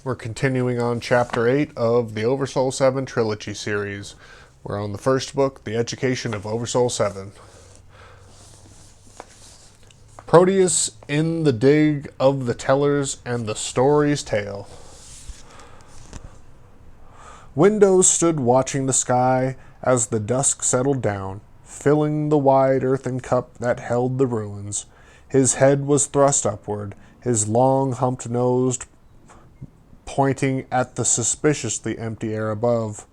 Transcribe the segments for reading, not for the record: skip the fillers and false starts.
We're continuing on Chapter 8 of the Oversoul 7 Trilogy series. We're on the first book, The Education of Oversoul 7. Proteus in the dig of the tellers and the story's tale. Windows stood watching the sky as the dusk settled down, filling the wide earthen cup that held the ruins. His head was thrust upward, his long humped nose pointing at the suspiciously empty air above.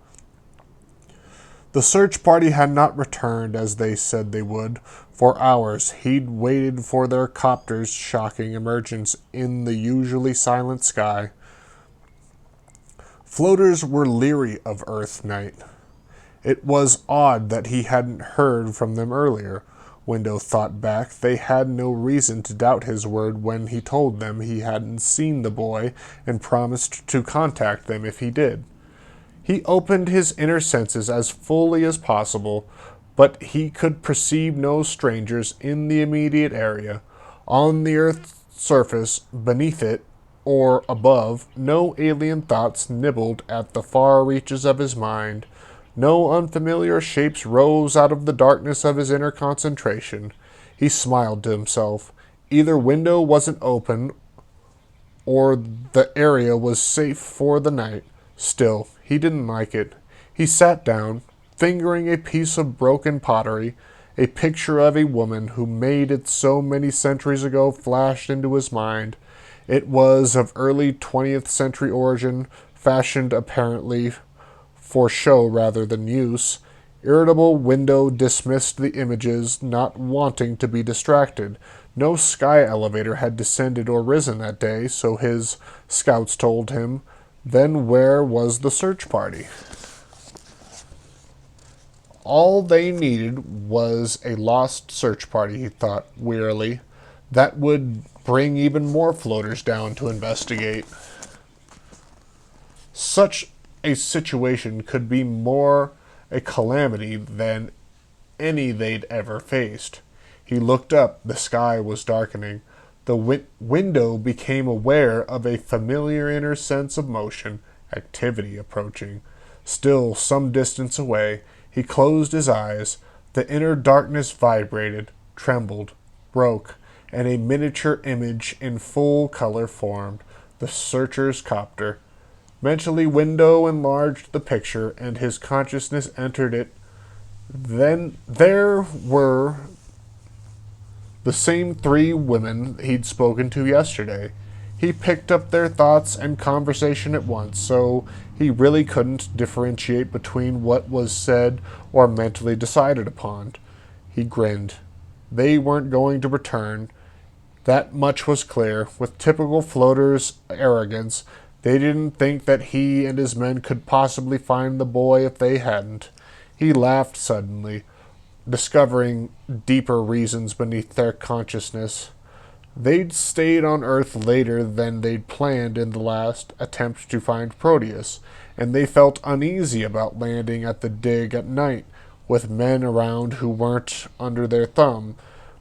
The search party had not returned as they said they would. For hours he'd waited for their copter's shocking emergence in the usually silent sky. Floaters were leery of Earth night. It was odd that he hadn't heard from them earlier. Window thought back. They had no reason to doubt his word when he told them he hadn't seen the boy and promised to contact them if he did. He opened his inner senses as fully as possible, but he could perceive no strangers in the immediate area. On the Earth's surface, beneath it, or above, no alien thoughts nibbled at the far reaches of his mind. No unfamiliar shapes rose out of the darkness of his inner concentration. He smiled to himself. Either window wasn't open, or the area was safe for the night. Still, he didn't like it. He sat down, fingering a piece of broken pottery. A picture of a woman who made it so many centuries ago flashed into his mind. It was of early 20th century origin, fashioned apparently for show rather than use. Irritable Window dismissed the images, not wanting to be distracted. No sky elevator had descended or risen that day, so his scouts told him. Then where was the search party? All they needed was a lost search party, he thought wearily. That would bring even more floaters down to investigate. Such a situation could be more a calamity than any they'd ever faced. He looked up. The sky was darkening. The window became aware of a familiar inner sense of motion, activity approaching. Still some distance away, he closed his eyes. The inner darkness vibrated, trembled, broke, and a miniature image in full color formed. The searcher's copter. Mentally, Window enlarged the picture, and his consciousness entered it. Then there were the same three women he'd spoken to yesterday. He picked up their thoughts and conversation at once, so he really couldn't differentiate between what was said or mentally decided upon. He grinned. They weren't going to return. That much was clear. With typical floater's arrogance, they didn't think that he and his men could possibly find the boy if they hadn't. He laughed suddenly, discovering deeper reasons beneath their consciousness. They'd stayed on Earth later than they'd planned in the last attempt to find Proteus, and they felt uneasy about landing at the dig at night, with men around who weren't under their thumb.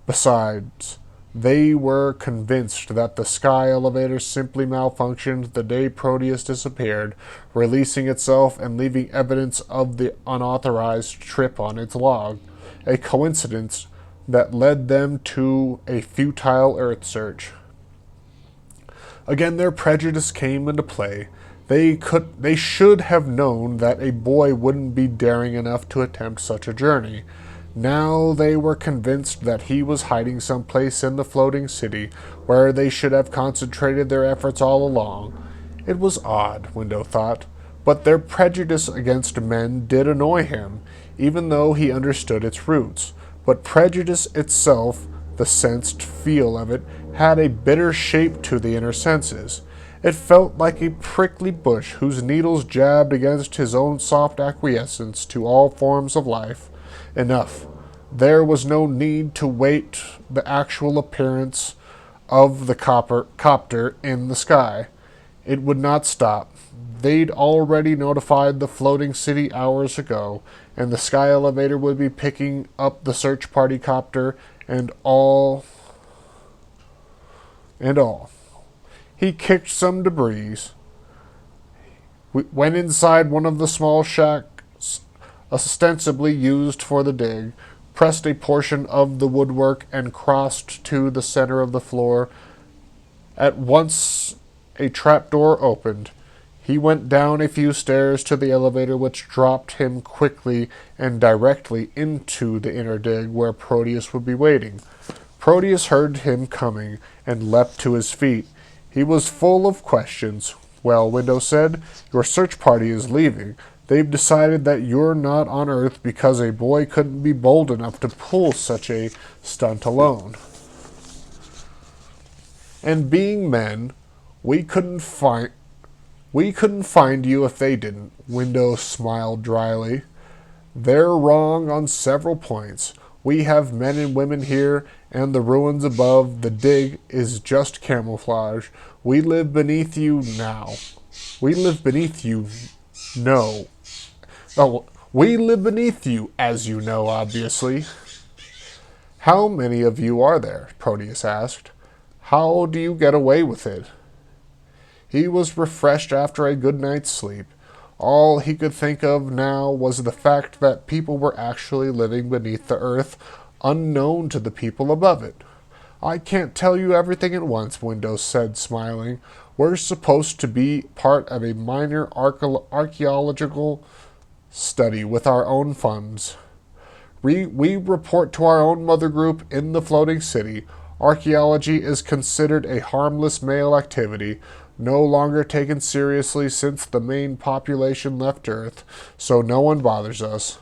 Besides, they were convinced that the sky elevator simply malfunctioned the day Proteus disappeared, releasing itself and leaving evidence of the unauthorized trip on its log. A coincidence that led them to a futile Earth search. Again, their prejudice came into play. They should have known that a boy wouldn't be daring enough to attempt such a journey. Now they were convinced that he was hiding someplace in the floating city, where they should have concentrated their efforts all along. It was odd, Window thought, but their prejudice against men did annoy him, even though he understood its roots. But prejudice itself, the sensed feel of it, had a bitter shape to the inner senses. It felt like a prickly bush whose needles jabbed against his own soft acquiescence to all forms of life. Enough. There was no need to wait the actual appearance of the copter in the sky. It would not stop. They'd already notified the floating city hours ago, and the sky elevator would be picking up the search party copter and all. He kicked some debris We went inside one of the small shacks ostensibly used for the dig, pressed a portion of the woodwork, and crossed to the center of the floor. At once a trapdoor opened. He went down a few stairs to the elevator, which dropped him quickly and directly into the inner dig where Proteus would be waiting. Proteus heard him coming and leapt to his feet. He was full of questions. Well, Window said, your search party is leaving. They've decided that you're not on Earth because a boy couldn't be bold enough to pull such a stunt alone. And being men, we couldn't find you if they didn't. Window smiled dryly. They're wrong on several points. We have men and women here, and the ruins above the dig is just camouflage. We live beneath you now. We live beneath you. No. Oh, we live beneath you, as you know, obviously. How many of you are there? Proteus asked. How do you get away with it? He was refreshed after a good night's sleep. All he could think of now was the fact that people were actually living beneath the earth, unknown to the people above it. I can't tell you everything at once, Windows said, smiling. We're supposed to be part of a minor archaeological study with our own funds. We report to our own mother group in the floating city. Archaeology is considered a harmless male activity, no longer taken seriously since the main population left Earth, so no one bothers us.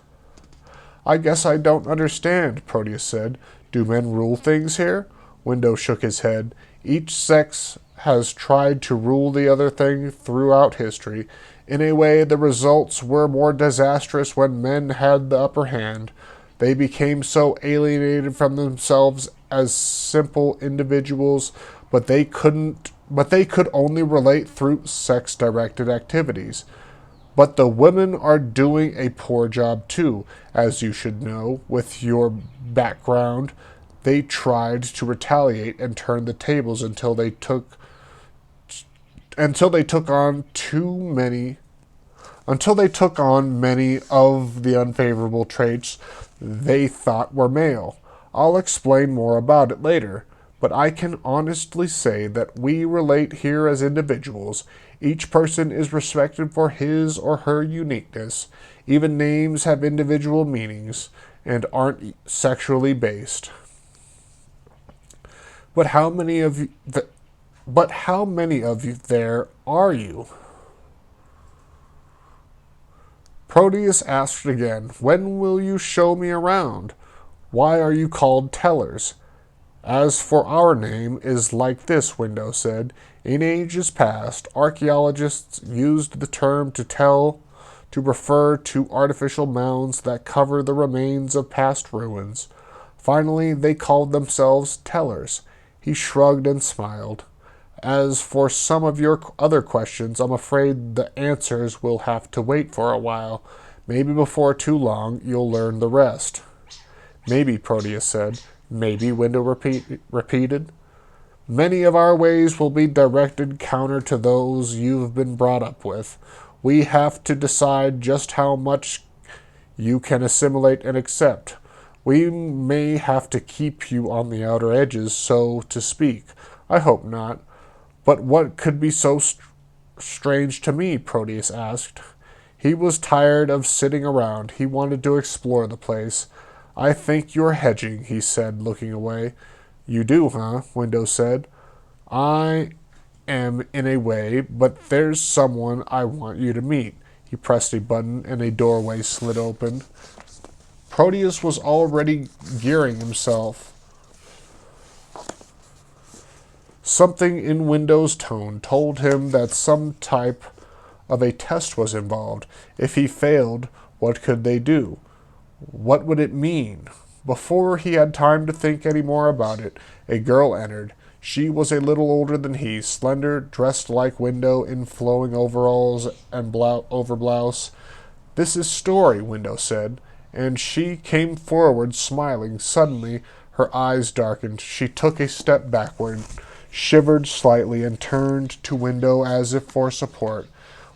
I guess I don't understand, Proteus said. Do men rule things here? Window shook his head. Each sex has tried to rule the other thing throughout history. In a way, the results were more disastrous when men had the upper hand. They became so alienated from themselves as simple individuals, but they could only relate through sex-directed activities. But the women are doing a poor job too, as you should know, with your background. They tried to retaliate and turn the tables until they took on many of the unfavorable traits they thought were male. I'll explain more about it later, but I can honestly say that we relate here as individuals. Each person is respected for his or her uniqueness. Even names have individual meanings and aren't sexually based. But how many of you there are you? Proteus asked again, when will you show me around? Why are you called tellers? As for our name is like this, Window said. In ages past, archaeologists used the term to refer to artificial mounds that cover the remains of past ruins. Finally, they called themselves tellers. He shrugged and smiled. As for some of your other questions, I'm afraid the answers will have to wait for a while. Maybe before too long, you'll learn the rest. Maybe, Proteus said. Maybe, Window repeated. Many of our ways will be directed counter to those you've been brought up with. We have to decide just how much you can assimilate and accept. We may have to keep you on the outer edges, so to speak. I hope not. But what could be so strange to me? Proteus asked. He was tired of sitting around. He wanted to explore the place. I think you're hedging, he said, looking away. You do, huh? Window said. I am in a way, but there's someone I want you to meet. He pressed a button and a doorway slid open. Proteus was already gearing himself. Something in Window's tone told him that some type of a test was involved. If he failed, what could they do? What would it mean? Before he had time to think any more about it, a girl entered. She was a little older than he, slender, dressed like Window in flowing overalls and overblouse. This is Story, Window said, and she came forward smiling. Suddenly, her eyes darkened. She took a step backward, shivered slightly, and turned to Window as if for support.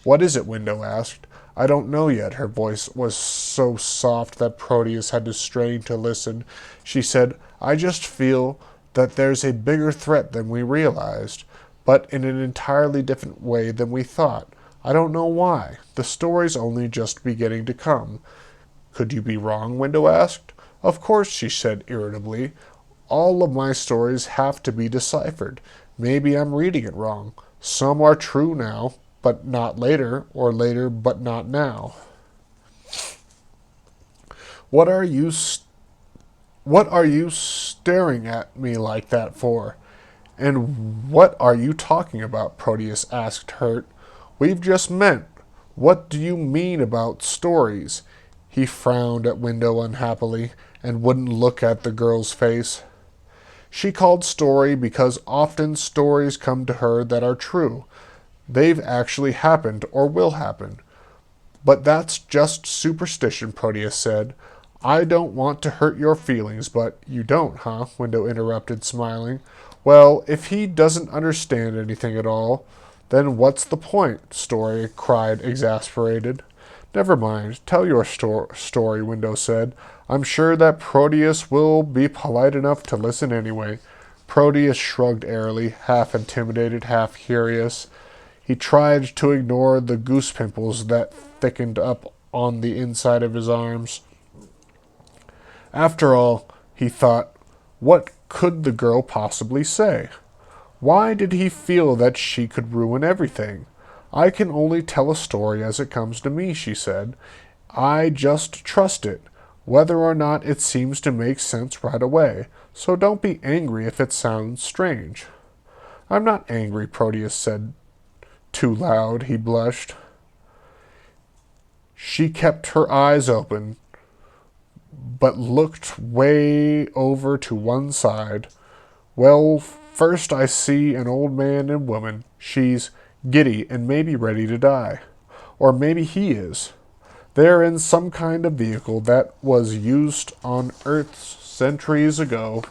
What is it? Window asked. I don't know yet. Her voice was so soft that Proteus had to strain to listen. She said, I just feel that there's a bigger threat than we realized, but in an entirely different way than we thought. I don't know why. The story's only just beginning to come. Could you be wrong? Window asked. Of course, she said irritably. All of my stories have to be deciphered. Maybe I'm reading it wrong. Some are true now, but not later, or later, but not now. What are you staring at me like that for? And what are you talking about? Proteus asked, hurt. We've just met. What do you mean about stories? He frowned at Window unhappily and wouldn't look at the girl's face. She called story because often stories come to her that are true. They've actually happened or will happen. But that's just superstition, Proteus said. I don't want to hurt your feelings, but you don't, huh? Window interrupted, smiling. Well, if he doesn't understand anything at all, then what's the point? Story cried, exasperated. Never mind. Tell your story, Window said. I'm sure that Proteus will be polite enough to listen anyway. Proteus shrugged airily, half intimidated, half curious. He tried to ignore the goose pimples that thickened up on the inside of his arms. After all, he thought, what could the girl possibly say? Why did he feel that she could ruin everything? I can only tell a story as it comes to me, she said. I just trust it, whether or not it seems to make sense right away. So don't be angry if it sounds strange. I'm not angry, Proteus said. Too loud, he blushed. She kept her eyes open, but looked way over to one side. Well, first I see an old man and woman. She's giddy and maybe ready to die. Or maybe he is. They're in some kind of vehicle that was used on Earth centuries ago.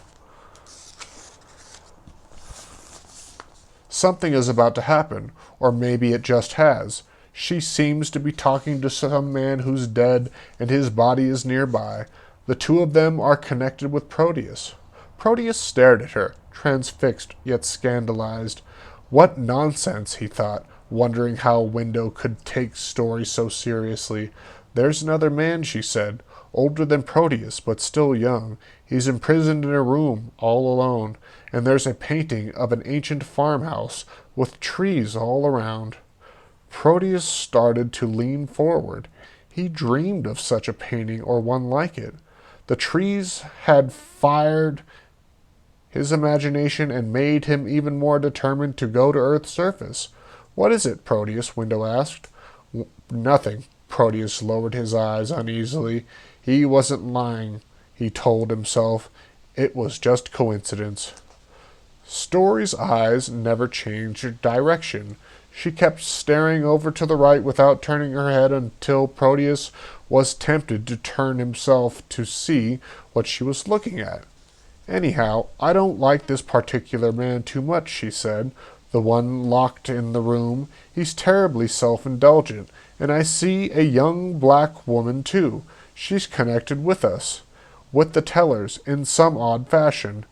Something is about to happen, or maybe it just has. She seems to be talking to some man who's dead, and his body is nearby. The two of them are connected with Proteus. Proteus stared at her, transfixed yet scandalized. What nonsense, he thought, wondering how Window could take story so seriously. There's another man, she said, older than Proteus, but still young. He's imprisoned in a room, all alone, and there's a painting of an ancient farmhouse with trees all around. Proteus started to lean forward. He dreamed of such a painting or one like it. The trees had fired his imagination and made him even more determined to go to Earth's surface. What is it? Proteus, Window asked. Nothing. Proteus lowered his eyes uneasily. He wasn't lying, he told himself. It was just coincidence. Story's eyes never changed direction. She kept staring over to the right without turning her head until Proteus was tempted to turn himself to see what she was looking at. Anyhow, I don't like this particular man too much, she said. The one locked in the room. He's terribly self-indulgent. And I see a young black woman, too. She's connected with us, with the tellers, in some odd fashion.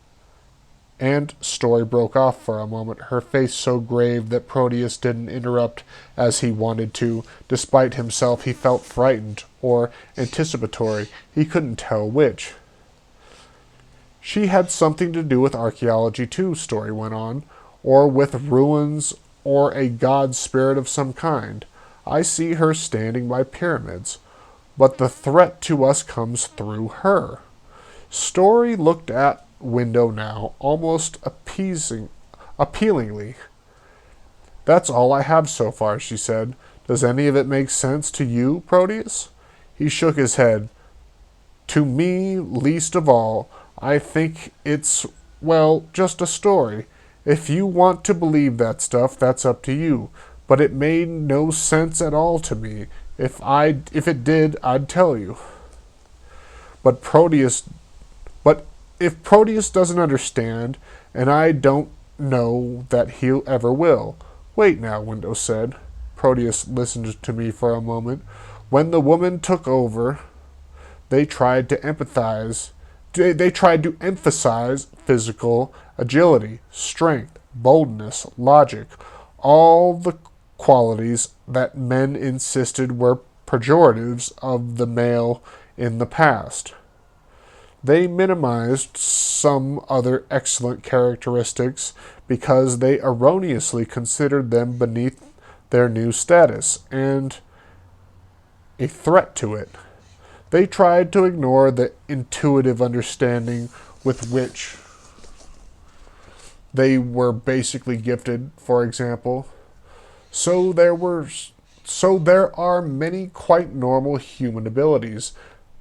And Story broke off for a moment, her face so grave that Proteus didn't interrupt as he wanted to. Despite himself, he felt frightened or anticipatory. He couldn't tell which. She had something to do with archaeology, too, Story went on, or with ruins or a god spirit of some kind. I see her standing by pyramids, but the threat to us comes through her. Story looked at Window now, almost appealingly. That's all I have so far, she said. Does any of it make sense to you, Proteus? He shook his head. To me, least of all. I think it's, well, just a story. If you want to believe that stuff, that's up to you. But it made no sense at all to me. If it did, I'd tell you. But if Proteus doesn't understand, and I don't know that he ever will. Wait now, Window said. Proteus listened to me for a moment. When the woman took over, they tried to empathize. They tried to emphasize physical agility, strength, boldness, logic, all the qualities that men insisted were pejoratives of the male in the past. They minimized some other excellent characteristics because they erroneously considered them beneath their new status and a threat to it. They tried to ignore the intuitive understanding with which they were basically gifted, for example. So there are many quite normal human abilities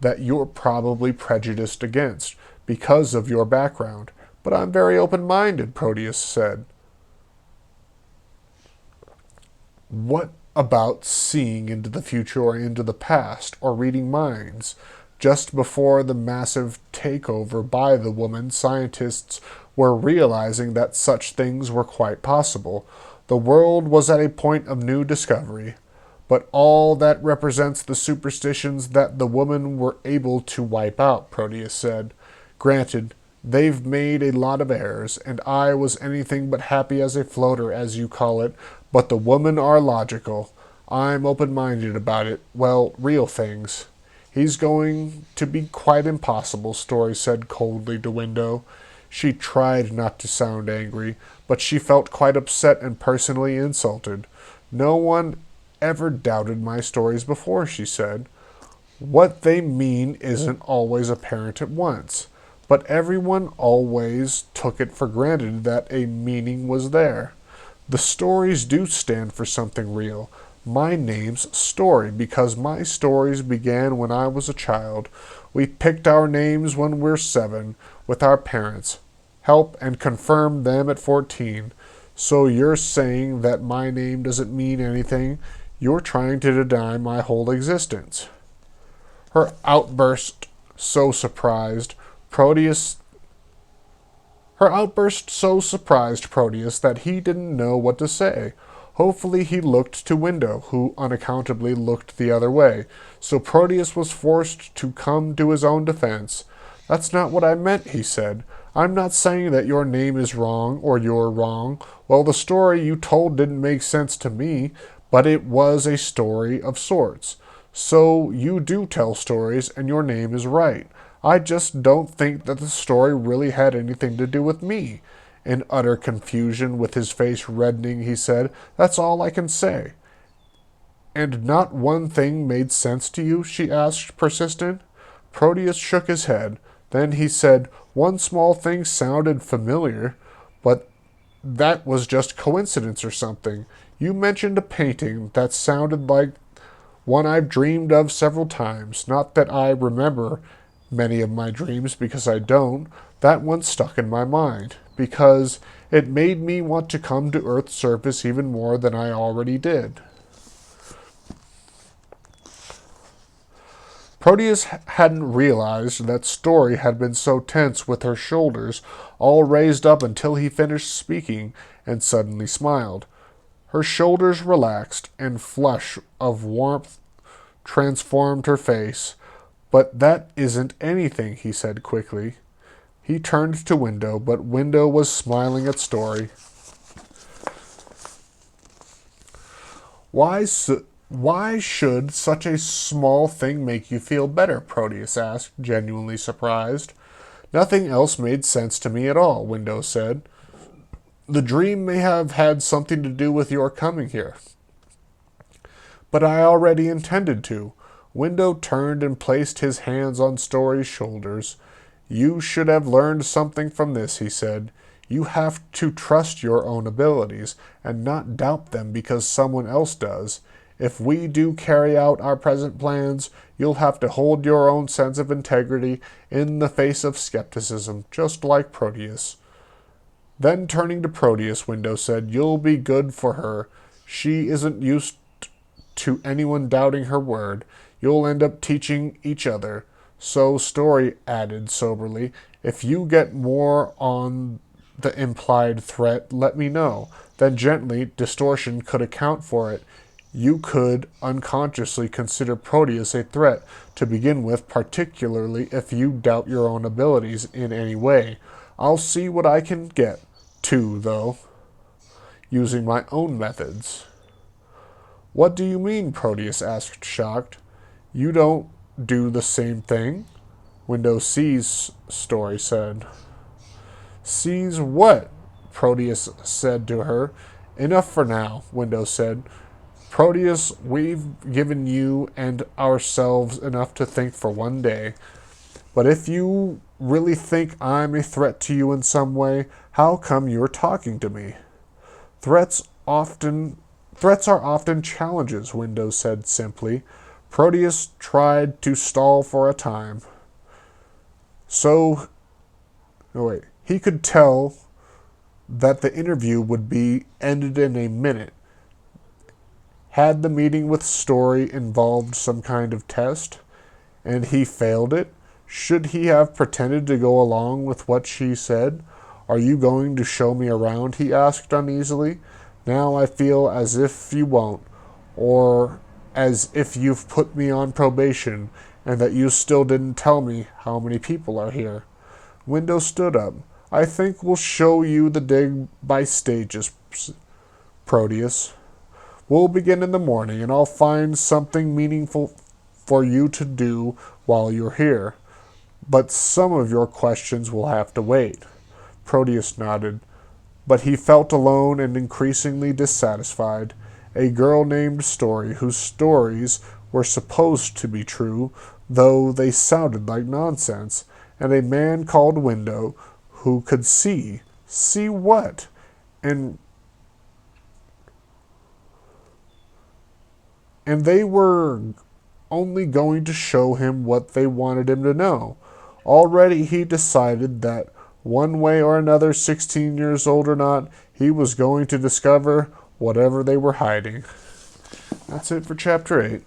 that you're probably prejudiced against because of your background. But I'm very open-minded, Proteus said. What about seeing into the future or into the past, or reading minds? Just before the massive takeover by the woman, scientists were realizing that such things were quite possible. The world was at a point of new discovery. But all that represents the superstitions that the women were able to wipe out, Proteus said. Granted, they've made a lot of errors, and I was anything but happy as a floater, as you call it, but the women are logical. I'm open-minded about it. Well, real things. He's going to be quite impossible, Story said coldly to Window. She tried not to sound angry, but she felt quite upset and personally insulted. No one ever doubted my stories before, she said. What they mean isn't always apparent at once, but everyone always took it for granted that a meaning was there. The stories do stand for something real. My name's Story because my stories began when I was a child. We picked our names when we're 7 with our parents. Help and confirmed them at 14. So you're saying that my name doesn't mean anything? You're trying to deny my whole existence. Her outburst so surprised Proteus that he didn't know what to say. Hopefully he looked to Window, who unaccountably looked the other way, so Proteus was forced to come to his own defense. That's not what I meant, he said. I'm not saying that your name is wrong or you're wrong. Well, the story you told didn't make sense to me, but it was a story of sorts. So you do tell stories, and your name is right. I just don't think that the story really had anything to do with me. In utter confusion, with his face reddening, he said, That's all I can say. And not one thing made sense to you? She asked, persistent. Proteus shook his head. Then he said, One small thing sounded familiar, but that was just coincidence or something. You mentioned a painting that sounded like one I've dreamed of several times. Not that I remember many of my dreams, because I don't. That one stuck in my mind, because it made me want to come to Earth's surface even more than I already did. Proteus hadn't realized that Story had been so tense with her shoulders all raised up until he finished speaking and suddenly smiled. Her shoulders relaxed, and flush of warmth transformed her face. But that isn't anything, he said quickly. He turned to Window, but Window was smiling at Story. Why should such a small thing make you feel better? Proteus asked, genuinely surprised. Nothing else made sense to me at all, Window said. The dream may have had something to do with your coming here. But I already intended to. Window turned and placed his hands on Story's shoulders. You should have learned something from this, he said. You have to trust your own abilities, and not doubt them because someone else does. If we do carry out our present plans, you'll have to hold your own sense of integrity in the face of skepticism, just like Proteus. Then turning to Proteus, Window said, You'll be good for her. She isn't used to anyone doubting her word. You'll end up teaching each other. So Story added soberly, If you get more on the implied threat, let me know. Then gently, Distortion could account for it. You could unconsciously consider Proteus a threat to begin with, particularly if you doubt your own abilities in any way. I'll see what I can get to, though, using my own methods. What do you mean? Proteus asked, shocked. You don't do the same thing? Window C's story said. Sees what? Proteus said to her. Enough for now, Window said. Proteus, we've given you and ourselves enough to think for one day. But if you really think I'm a threat to you in some way, how come you're talking to me? Threats are often challenges, Windows said simply. Proteus tried to stall for a time. He could tell that the interview would be ended in a minute. Had the meeting with Story involved some kind of test, and he failed it? Should he have pretended to go along with what she said? Are you going to show me around? He asked uneasily. Now I feel as if you won't, or as if you've put me on probation, and that you still didn't tell me how many people are here. Window stood up. I think we'll show you the dig by stages, Proteus. We'll begin in the morning, and I'll find something meaningful for you to do while you're here. But some of your questions will have to wait. Proteus nodded, but he felt alone and increasingly dissatisfied. A girl named Story, whose stories were supposed to be true, though they sounded like nonsense, and a man called Window, who could see. See what? And they were only going to show him what they wanted him to know. Already he decided that, one way or another, 16 years old or not, he was going to discover whatever they were hiding. That's it for Chapter 8.